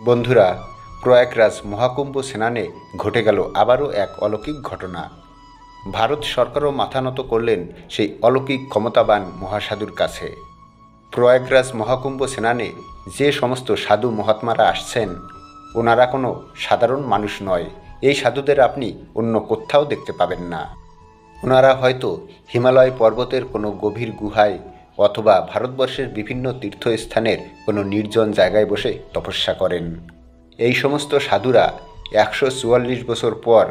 বন্ধুরা, প্রয়াগরাজ মহাকুম্ভ স্নানে ঘটে গেল আবারও এক অলৌকিক ঘটনা। ভারত সরকারও মাথা নত করলেন সেই অলৌকিক ক্ষমতাবান মহাসাধুর কাছে। প্রয়াগরাজ মহাকুম্ভ স্নানে যে সমস্ত সাধু মহাত্মারা আসছেন, ওনারা কোনো সাধারণ মানুষ নয়। এই সাধুদের আপনি অন্য কোথাও দেখতে পাবেন না। ওনারা হয়তো হিমালয় পর্বতের কোনো গভীর গুহায় অথবা ভারতবর্ষের বিভিন্ন তীর্থস্থানের কোনো নির্জন জায়গায় বসে তপস্যা করেন। এই সমস্ত সাধুরা 144 বছর পর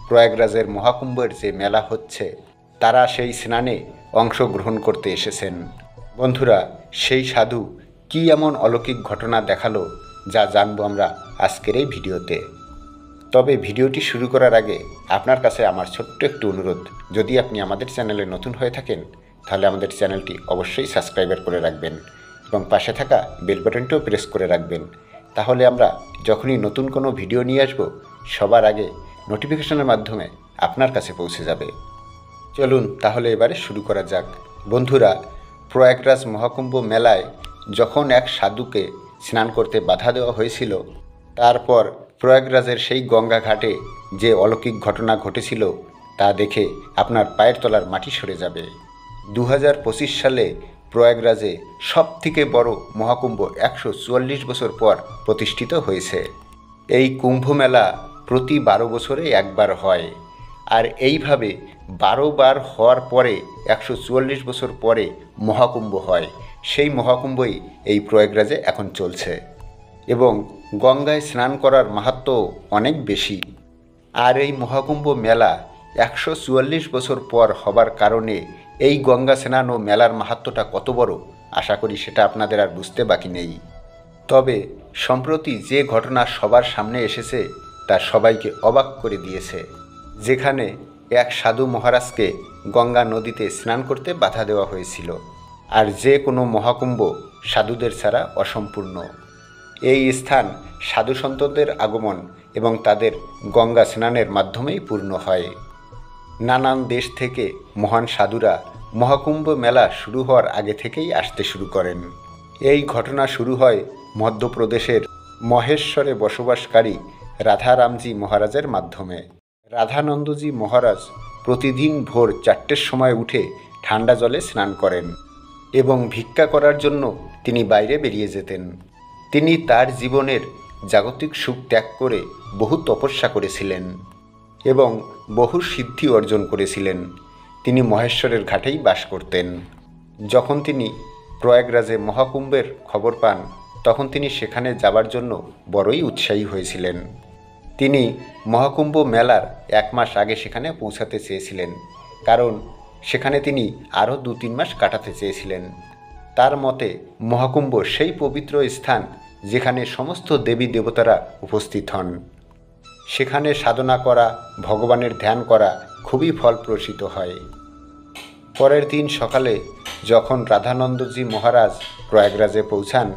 প্রয়াগরাজের মহাকুম্ভের যে মেলা হচ্ছে, তারা সেই স্নানে অংশগ্রহণ করতে এসেছেন। বন্ধুরা, সেই সাধু কী এমন অলৌকিক ঘটনা দেখালো, যা জানবো আমরা আজকের এই ভিডিওতে। তবে ভিডিওটি শুরু করার আগে আপনার কাছে আমার ছোট্ট একটু অনুরোধ, যদি আপনি আমাদের চ্যানেলে নতুন হয়ে থাকেন তাহলে আমাদের চ্যানেলটি অবশ্যই সাবস্ক্রাইবার করে রাখবেন এবং পাশে থাকা বেল বাটনটিও প্রেস করে রাখবেন। তাহলে আমরা যখনই নতুন কোনো ভিডিও নিয়ে আসব, সবার আগে নোটিফিকেশনের মাধ্যমে আপনার কাছে পৌঁছে যাবে। চলুন তাহলে এবারে শুরু করা যাক। বন্ধুরা, প্রয়াগরাজ মহাকুম্ভ মেলায় যখন এক সাধুকে স্নান করতে বাধা দেওয়া হয়েছিল, তারপর প্রয়াগরাজের সেই গঙ্গা ঘাটে যে অলৌকিক ঘটনা ঘটেছিল, তা দেখে আপনার পায়ের তলার মাটি সরে যাবে। 2025 সালে প্রয়াগরাজে সবথেকে বড় মহাকুম্ভ 144 বছর পর প্রতিষ্ঠিত হয়েছে। এই কুম্ভ মেলা প্রতি 12 বছরে একবার হয়, আর এইভাবে 12 বার হওয়ার পরে 144 বছর পরে মহাকুম্ভ হয়। সেই মহাকুম্ভই এই প্রয়াগরাজে এখন চলছে এবং গঙ্গায় স্নান করার মাহাত্ম্য অনেক বেশি। আর এই মহাকুম্ভ মেলা 144 বছর পর হবার কারণে এই গঙ্গা স্নান ও মেলার মাহাত্ম্যটা কত বড়, আশা করি সেটা আপনাদের আর বুঝতে বাকি নেই। তবে সম্প্রতি যে ঘটনা সবার সামনে এসেছে, তা সবাইকে অবাক করে দিয়েছে। যেখানে এক সাধু মহারাজকে গঙ্গা নদীতে স্নান করতে বাধা দেওয়া হয়েছিল। আর যে কোনো মহাকুম্ভ সাধুদের ছাড়া অসম্পূর্ণ। এই স্থান সাধুসন্তদের আগমন এবং তাদের গঙ্গা স্নানের মাধ্যমেই পূর্ণ হয়। নানান দেশ থেকে মহান সাধুরা মহাকুম্ভ মেলা শুরু হওয়ার আগে থেকেই আসতে শুরু করেন। এই ঘটনা শুরু হয় মধ্যপ্রদেশের মহেশ্বরে বসবাসকারী রাধারামজি মহারাজের মাধ্যমে। রাধানন্দজি মহারাজ প্রতিদিন ভোর 4টের সময় উঠে ঠান্ডা জলে স্নান করেন এবং ভিক্ষা করার জন্য তিনি বাইরে বেরিয়ে যেতেন। তিনি তার জীবনের জাগতিক সুখ ত্যাগ করে বহু তপস্যা করেছিলেন এবং বহু সিদ্ধি অর্জন করেছিলেন। তিনি মহেশ্বরের ঘাটেই বাস করতেন। যখন তিনি প্রয়াগরাজে মহাকুম্ভের খবর পান, তখন তিনি সেখানে যাবার জন্য বড়ই উৎসাহী হয়েছিলেন। তিনি মহাকুম্ভ মেলার 1 মাস আগে সেখানে পৌঁছাতে চেয়েছিলেন, কারণ সেখানে তিনি আরও 2-3 মাস কাটাতে চেয়েছিলেন। তার মতে মহাকুম্ভ সেই পবিত্র স্থান যেখানে সমস্ত দেবী দেবতারা উপস্থিত হন। সেখানে সাধনা করা, ভগবানের ধ্যান করা খুবই ফলপ্রসূ হয়। পরের দিন সকালে যখন রাধানন্দজি মহারাজ প্রয়াগরাজে পৌঁছান,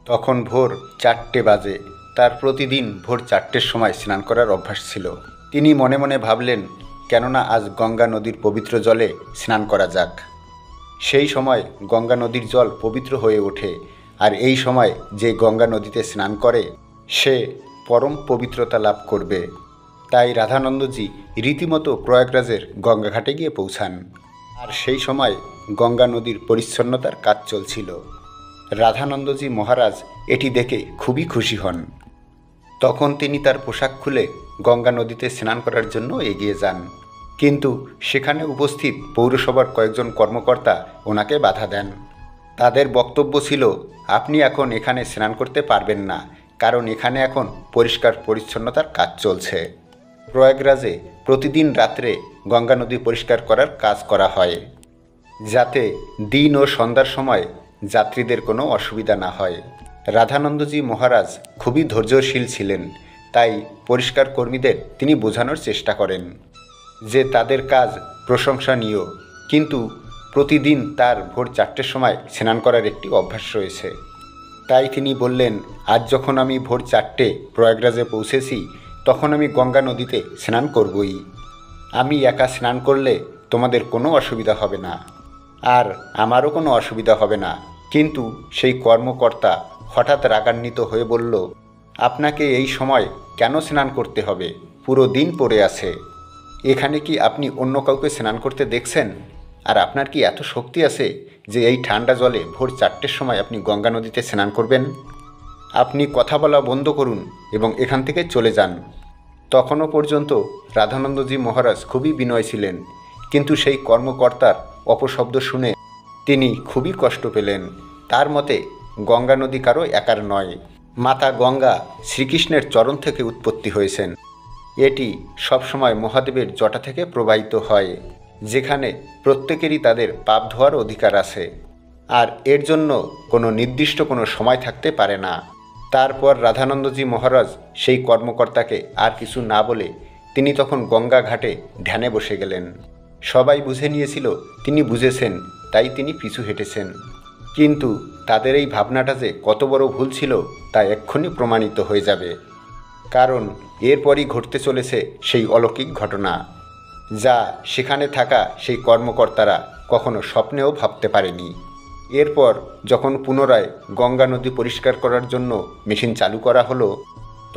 তখন ভোর 4টে বাজে। তার প্রতিদিন ভোর 4টের সময় স্নান করার অভ্যাস ছিল। তিনি মনে মনে ভাবলেন, কেননা আজ গঙ্গা নদীর পবিত্র জলে স্নান করা যাক। সেই সময় গঙ্গা নদীর জল পবিত্র হয়ে ওঠে, আর এই সময় যে গঙ্গা নদীতে স্নান করে সে পরম পবিত্রতা লাভ করবে। তাই রাধানন্দজি রীতিমতো প্রয়াগরাজের গঙ্গাঘাটে গিয়ে পৌঁছান। আর সেই সময় গঙ্গা নদীর পরিচ্ছন্নতার কাজ চলছিল। রাধানন্দজি মহারাজ এটি দেখে খুবই খুশি হন। তখন তিনি তার পোশাক খুলে গঙ্গা নদীতে স্নান করার জন্য এগিয়ে যান, কিন্তু সেখানে উপস্থিত পৌরসভার কয়েকজন কর্মকর্তা ওনাকে বাধা দেন। তাদের বক্তব্য ছিল, আপনি এখন এখানে স্নান করতে পারবেন না, কারণ এখানে এখন পরিষ্কার পরিচ্ছন্নতার কাজ চলছে। প্রয়াগরাজে প্রতিদিন রাত্রে গঙ্গা নদী পরিষ্কার করার কাজ করা হয়, যাতে দিন ও সন্ধ্যার সময় যাত্রীদের কোনো অসুবিধা না হয়। রাধানন্দজি মহারাজ খুবই ধৈর্যশীল ছিলেন, তাই পরিষ্কার কর্মীদের তিনি বোঝানোর চেষ্টা করেন যে তাদের কাজ প্রশংসনীয়, কিন্তু প্রতিদিন তার ভোর 4টের সময় স্নান করার একটি অভ্যাস রয়েছে। তাই তিনি বললেন, আজ যখন আমি ভোর 4টে প্রয়াগরাজে পৌঁছেছি, তখন আমি গঙ্গা নদীতে স্নান করবই। আমি একা স্নান করলে তোমাদের কোনো অসুবিধা হবে না, আর আমারও কোনো অসুবিধা হবে না। কিন্তু সেই কর্মকর্তা হঠাৎ রাগান্বিত হয়ে বলল, আপনাকে এই সময় কেন স্নান করতে হবে? পুরো দিন পড়ে আছে। এখানে কি আপনি অন্য কাউকে স্নান করতে দেখছেন? আর আপনার কি এত শক্তি আছে যে এই ঠান্ডা জলে ভোর 4টের সময় আপনি গঙ্গা নদীতে স্নান করবেন? আপনি কথা বলা বন্ধ করুন এবং এখান থেকে চলে যান। তখনও পর্যন্ত রাধানন্দজি মহারাজ খুবই বিনয় ছিলেন, কিন্তু সেই কর্মকর্তার অপশব্দ শুনে তিনি খুবই কষ্ট পেলেন। তার মতে গঙ্গা নদী কারো একার নয়, মাতা গঙ্গা শ্রীকৃষ্ণের চরণ থেকে উৎপত্তি হয়েছেন। এটি সবসময় মহাদেবের জটা থেকে প্রবাহিত হয়, যেখানে প্রত্যেকেরই তাদের পাপ ধোয়ার অধিকার আছে, আর এর জন্য কোনো নির্দিষ্ট কোনো সময় থাকতে পারে না। তারপর রাধানন্দজি মহারাজ সেই কর্মকর্তাকে আর কিছু না বলে তিনি তখন গঙ্গা ঘাটে ধ্যানে বসে গেলেন। সবাই বুঝে নিয়েছিল তিনি বুঝেছেন, তাই তিনি পিছু হেঁটেছেন। কিন্তু তাদের এই ভাবনাটা যে কত বড় ভুল ছিল তা এক্ষুনি প্রমাণিত হয়ে যাবে, কারণ এরপরই ঘটতে চলেছে সেই অলৌকিক ঘটনা, যা সেখানে থাকা সেই কর্মকর্তারা কখনো স্বপ্নেও ভাবতে পারেনি। এরপর যখন পুনরায় গঙ্গা নদী পরিষ্কার করার জন্য মেশিন চালু করা হলো,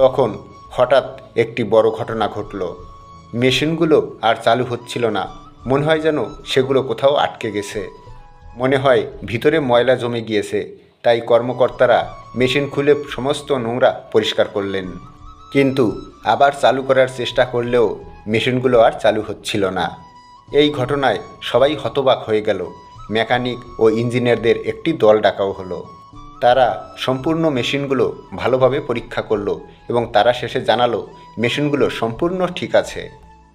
তখন হঠাৎ একটি বড় ঘটনা ঘটল। মেশিনগুলো আর চালু হচ্ছিল না। মনে হয় যেন সেগুলো কোথাও আটকে গেছে। মনে হয় ভিতরে ময়লা জমে গিয়েছে, তাই কর্মকর্তারা মেশিন খুলে সমস্ত নোংরা পরিষ্কার করলেন। কিন্তু আবার চালু করার চেষ্টা করলেও মেশিনগুলো আর চালু হচ্ছিল না। এই ঘটনায় সবাই হতবাক হয়ে গেল। মেকানিক ও ইঞ্জিনিয়ারদের একটি দল ডাকাও হলো। তারা সম্পূর্ণ মেশিনগুলো ভালোভাবে পরীক্ষা করলো এবং তারা শেষে জানালো মেশিনগুলো সম্পূর্ণ ঠিক আছে,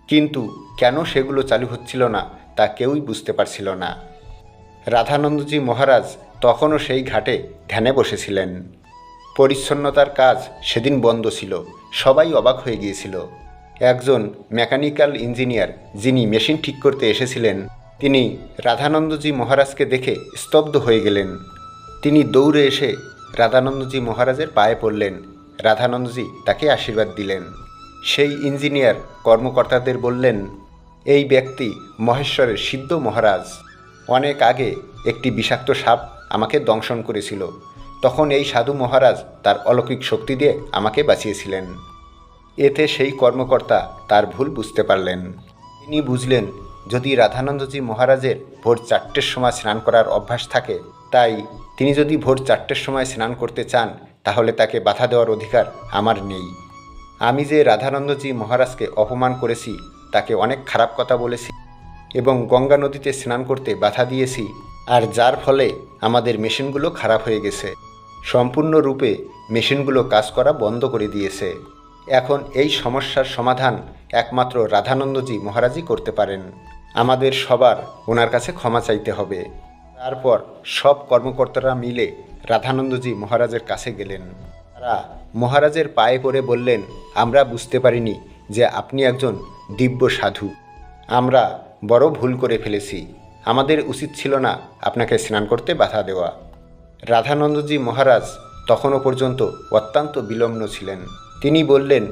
কিন্তু কেন সেগুলো চালু হচ্ছিল না তা কেউই বুঝতে পারছিল না। রাধানন্দজি মহারাজ তখনও সেই ঘাটে ধ্যানে বসেছিলেন। পরিচ্ছন্নতার কাজ সেদিন বন্ধ ছিল। সবাই অবাক হয়ে গিয়েছিল। একজন মেকানিক্যাল ইঞ্জিনিয়ার যিনি মেশিন ঠিক করতে এসেছিলেন, তিনি রাধানন্দজি মহারাজকে দেখে স্তব্ধ হয়ে গেলেন। তিনি দৌড়ে এসে রাধানন্দজি মহারাজের পায়ে পড়লেন। রাধানন্দজি তাকে আশীর্বাদ দিলেন। সেই ইঞ্জিনিয়ার কর্মকর্তাদের বললেন, এই ব্যক্তি মহেশ্বরের সিদ্ধ মহারাজ। অনেক আগে একটি বিষাক্ত সাপ আমাকে দংশন করেছিল, তখন এই সাধু মহারাজ তার অলৌকিক শক্তি দিয়ে আমাকে বাঁচিয়েছিলেন। এতে সেই কর্মকর্তা তার ভুল বুঝতে পারলেন। তিনি বুঝলেন যদি রাধানন্দজি মহারাজের ভোর 4টের সময় স্নান করার অভ্যাস থাকে, তাই তিনি যদি ভোর 4টের সময় স্নান করতে চান তাহলে তাকে বাধা দেওয়ার অধিকার আমার নেই। আমি যে রাধানন্দজি মহারাজকে অপমান করেছি, তাকে অনেক খারাপ কথা বলেছি এবং গঙ্গা নদীতে স্নান করতে বাধা দিয়েছি, আর যার ফলে আমাদের মেশিনগুলো খারাপ হয়ে গেছে। সম্পূর্ণরূপে মেশিনগুলো কাজ করা বন্ধ করে দিয়েছে। এখন এই সমস্যার সমাধান একমাত্র রাধানন্দজি মহারাজই করতে পারেন। আমাদের সবার ওনার কাছে ক্ষমা চাইতে হবে। তারপর সব কর্মকর্তারা মিলে রাধানন্দজি মহারাজের কাছে গেলেন। তারা মহারাজের পায়ে পড়ে বললেন, আমরা বুঝতে পারিনি যে আপনি একজন দিব্য সাধু। আমরা বড় ভুল করে ফেলেছি। আমাদের উচিত ছিল না আপনাকে স্নান করতে বাধা দেওয়া। রাধানন্দজি মহারাজ তখনও পর্যন্ত অত্যন্ত বিলম্ব ছিলেন। তিনি বললেন,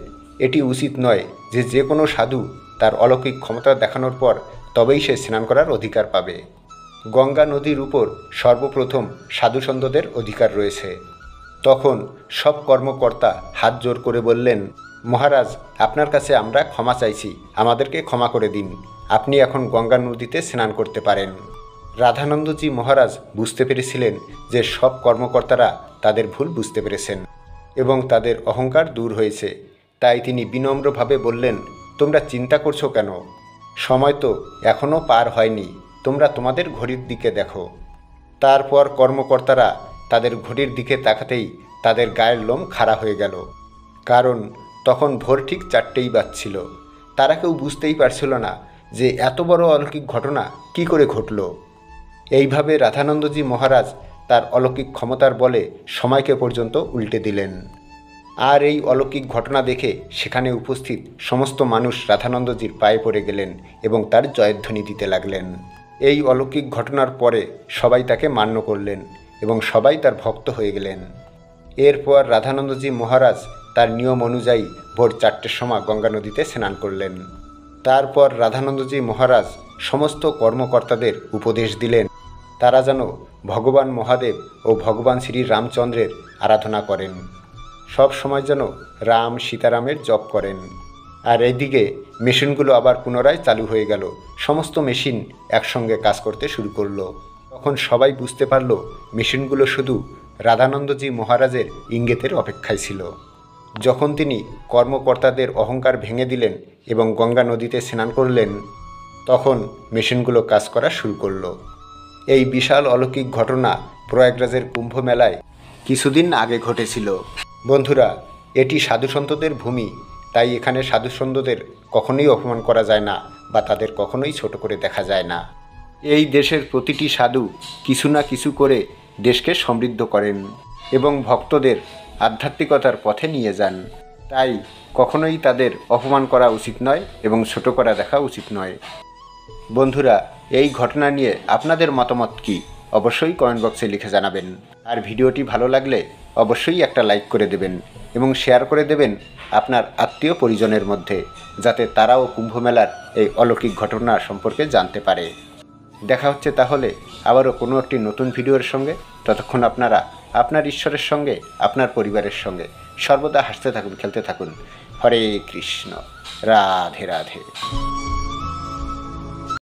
এটি উচিত নয় যে যে কোনো সাধু তার অলৌকিক ক্ষমতা দেখানোর পর তবেই সে স্নান করার অধিকার পাবে। গঙ্গা নদীর উপর সর্বপ্রথম সাধুসন্তদের অধিকার রয়েছে। তখন সব কর্মকর্তা হাত জোর করে বললেন, মহারাজ, আপনার কাছে আমরা ক্ষমা চাইছি, আমাদেরকে ক্ষমা করে দিন। আপনি এখন গঙ্গা নদীতে স্নান করতে পারেন। রাধানন্দজি মহারাজ বুঝতে পেরেছিলেন যে সব কর্মকর্তারা তাদের ভুল বুঝতে পেরেছেন এবং তাদের অহংকার দূর হয়েছে। তাই তিনি বিনম্রভাবে বললেন, তোমরা চিন্তা করছো কেন? সময় তো এখনও পার হয়নি, তোমরা তোমাদের ঘড়ির দিকে দেখো। তারপর কর্মকর্তারা তাদের ঘড়ির দিকে তাকাতেই তাদের গায়ের লোম খাড়া হয়ে গেল, কারণ তখন ভোর ঠিক 4টেই বাজছিল। তারা কেউ বুঝতেই পারছিল না যে এত বড় অলৌকিক ঘটনা কি করে ঘটল। এইভাবে রাধানন্দজি মহারাজ তার অলৌকিক ক্ষমতার বলে সময়কে পর্যন্ত উল্টে দিলেন। আর এই অলৌকিক ঘটনা দেখে সেখানে উপস্থিত সমস্ত মানুষ রাধানন্দজির পায়ে পড়ে গেলেন এবং তার জয়ধ্বনি দিতে লাগলেন। এই অলৌকিক ঘটনার পরে সবাই তাকে মান্য করলেন এবং সবাই তার ভক্ত হয়ে গেলেন। এরপর রাধানন্দজি মহারাজ তার নিয়ম অনুযায়ী ভোর 4টের সময় গঙ্গা নদীতে স্নান করলেন। তারপর রাধানন্দজি মহারাজ সমস্ত কর্মকর্তাদের উপদেশ দিলেন তারা যেন ভগবান মহাদেব ও ভগবান শ্রী রামচন্দ্রের আরাধনা করেন। সব সময় যেন রাম সীতারামের জপ করেন। আর এইদিকে মেশিনগুলো আবার পুনরায় চালু হয়ে গেল। সমস্ত মেশিন একসঙ্গে কাজ করতে শুরু করলো। তখন সবাই বুঝতে পারল মেশিনগুলো শুধু রাধানন্দজি মহারাজের ইঙ্গিতের অপেক্ষায় ছিল। যখন তিনি কর্মকর্তাদের অহংকার ভেঙে দিলেন এবং গঙ্গা নদীতে স্নান করলেন, তখন মেশিনগুলো কাজ করা শুরু করলো। এই বিশাল অলৌকিক ঘটনা প্রয়াগরাজের কুম্ভ মেলায় কিছুদিন আগে ঘটেছিল। বন্ধুরা, এটি সাধুসন্তদের ভূমি, তাই এখানে সাধুসন্তদের কখনোই অপমান করা যায় না বা তাদের কখনোই ছোট করে দেখা যায় না। এই দেশের প্রতিটি সাধু কিছু না কিছু করে দেশকে সমৃদ্ধ করেন এবং ভক্তদের আধ্যাত্মিকতার পথে নিয়ে যান। তাই কখনোই তাদের অপমান করা উচিত নয় এবং ছোট করা দেখা উচিত নয়। বন্ধুরা, এই ঘটনা নিয়ে আপনাদের মতামত কি অবশ্যই কমেন্ট বক্সে লিখে জানাবেন। আর ভিডিওটি ভালো লাগলে অবশ্যই একটা লাইক করে দেবেন এবং শেয়ার করে দেবেন আপনার আত্মীয় পরিজনের মধ্যে, যাতে তারাও কুম্ভ মেলার এই অলৌকিক ঘটনা সম্পর্কে জানতে পারে। দেখা হচ্ছে তাহলে আবারও কোনো একটি নতুন ভিডিওর সঙ্গে। ততক্ষণ আপনারা আপনার ঈশ্বরের সঙ্গে, আপনার পরিবারের সঙ্গে সর্বদা হাসতে থাকুন, খেলতে থাকুন। হরে কৃষ্ণ, রাধে রাধে।